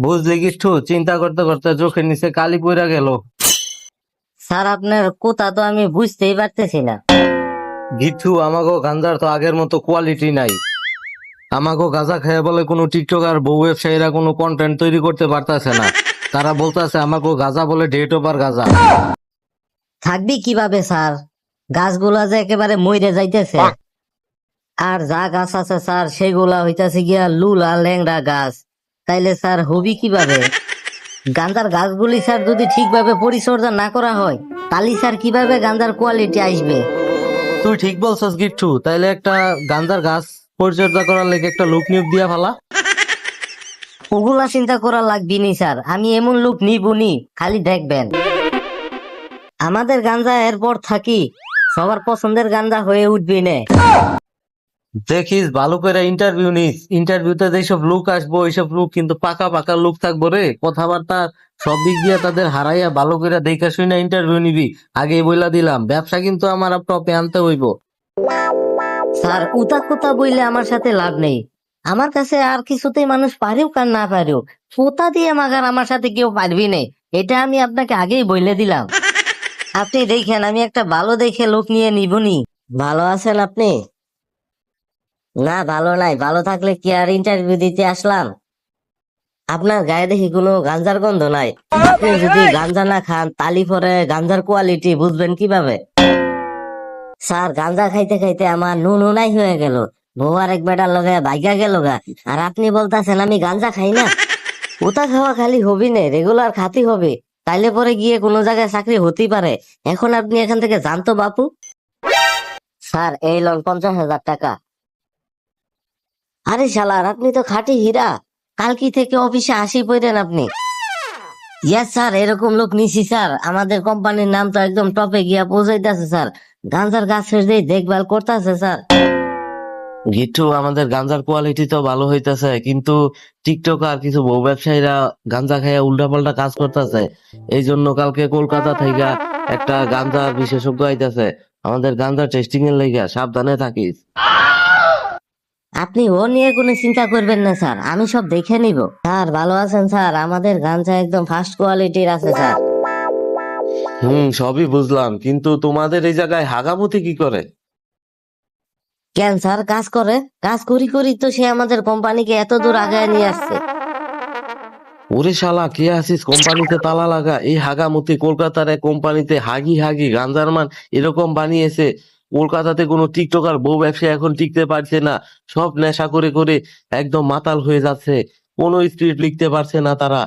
বুঝলি কিছু চিন্তা করতে করতে চোখের নিচে কালি পড়া গেল। স্যার আপনার কথা তো আমি বুঝতেই পারতেছি না। গিঠু আমাগো গাঞ্জার তো আগের মতো কোয়ালিটি নাই। আমাগো গাঁজা খেয়ে বলে কোনো টিকটকার বউ ব্যবসায়ীরা কোনো কন্টেন্ট তৈরি করতে পারতাছে না। তারা বলতাছে আমাগো গাঁজা বলে ডেট ওভার গাঁজা। থাকবি কিভাবে স্যার? গাছগুলা যে একেবারে মইরে যাইতেছে। আর যা গাছ আছে স্যার সেগুলা হইতাছে গিয়া লুলা ল্যাংড়া গাছ। তাইলে স্যার হবি কিভাবে? গান্দার গাছগুলি স্যার যদি ঠিকভাবে পরিচর্যা না করা হয় তাহলে স্যার কিভাবে গান্দার কোয়ালিটি আসবে? তুই ঠিক বলছস গিঠু, তাইলে একটা গাঞ্জার গাছ পরিচর্যা করার লেগে একটা লোক নিয়োগ দিয়া ফেলা। ওগুলা চিন্তা করা লাগবি নি স্যার, আমি এমন লোক নিবুনি, খালি দেখবেন। আমাদের গাঞ্জা এরপর থাকি সবার পছন্দের গাঞ্জা হয়ে উঠবি নে। দেখিস ভালো করে ইন্টারভিউ নিস, ইন্টারভিউতে যেসব লোক আসবো ওইসব লোক কিন্তু পাকা পাকা লোক থাকবো রে। কথাবার্তা সব দিক দিয়ে তাদের হারাইয়া ভালো করে দেখা শুনে ইন্টারভিউ নিবি। আগেই বইলা দিলাম, ব্যবসা কিন্তু আমার টপে আনতে হইব। স্যার উতা কুতা বইলে আমার সাথে লাভ নেই। আমার কাছে আর কিছুতেই মানুষ পারুক আর না পারুক, পোতা দিয়ে মাগার আমার সাথে কেউ পারবি না। এটা আমি আপনাকে আগেই বলে দিলাম। আপনি দেখেন আমি একটা ভালো দেখে লোক নিয়ে নিবনি। ভালো আছেন আপনি? না ভালো নাই, ভালো থাকলে কি আর ইন্টারভিউ দিতে আসলাম? আপনার গায়ে দেখি কোনো গাঞ্জার গন্ধ নাই। আপনি যদি গাঞ্জা না খান তালি পরে গাঞ্জার কোয়ালিটি বুঝবেন কিভাবে? স্যার গাঞ্জা খাইতে খাইতে আমার নুন নাই হয়ে গেল, বউ আর এক বেটার লগে ভাইগা গেল গা। আর আপনি বলতেছেন আমি গাঞ্জা খাই না? ওটা খাওয়া খালি হবি না, রেগুলার খাতি হবে। তাইলে পরে গিয়ে কোনো জায়গায় চাকরি হতেই পারে। এখন আপনি এখান থেকে জানতো বাপু। স্যার এই লোন 50,000 টাকা। আরে শালার আপনি তো খাঁটি হীরা, কালকি থেকে অফিসে আসি পড়েন আপনি। ইয়েস স্যার, এরকম লোক নিছি স্যার। আমাদের কোম্পানির নাম তো একদম টপে গিয়া পৌঁছাইতেছে স্যার। গাঞ্জার গাছের যে দেখভাল করতেছে স্যার। গিট্টু আমাদের গাঞ্জার কোয়ালিটি তো ভালো হইতাছে, কিন্তু টিকটক আর কিছু বউ ব্যবসায়ীরা গাঞ্জা খাইয়া উল্টাপাল্টা কাজ করতেছে। এই জন্য কালকে কলকাতা থেকে একটা গাঞ্জার বিশেষজ্ঞ আইতাছে আমাদের গাঞ্জা টেস্টিং এর লাইগা, সাবধানে থাকিস। আপনি ও নিয়ে কোনো চিন্তা করবেন না স্যার, আমি সব দেখে নিব। স্যার ভালো আছেন স্যার? আমাদের গাঞ্জা একদম ফার্স্ট কোয়ালিটির আছে স্যার। সবই বুঝলাম, কিন্তু তোমাদের এই জায়গায় হাগামতি কি করে? কেন স্যার কাজ করে? কাজ করি করি তো সে আমাদের কোম্পানিকে এত দূর আগায় নিয়ে আসছে। ওরে শালা, কে আছিস কোম্পানিতে তালা লাগা? এই হাগামতি কলকাতার এক কোম্পানিতে হাগি হাগি গাঞ্জার মান এরকম বানিয়েছে, কলকাতাতে কোনো টিকটকার বউ ব্যবসায়ী এখন টিকতে পারছে না। সব নেশা করে করে একদম মাতাল হয়ে যাচ্ছে, কোনো স্ক্রিপ্ট লিখতে পারছে না তারা।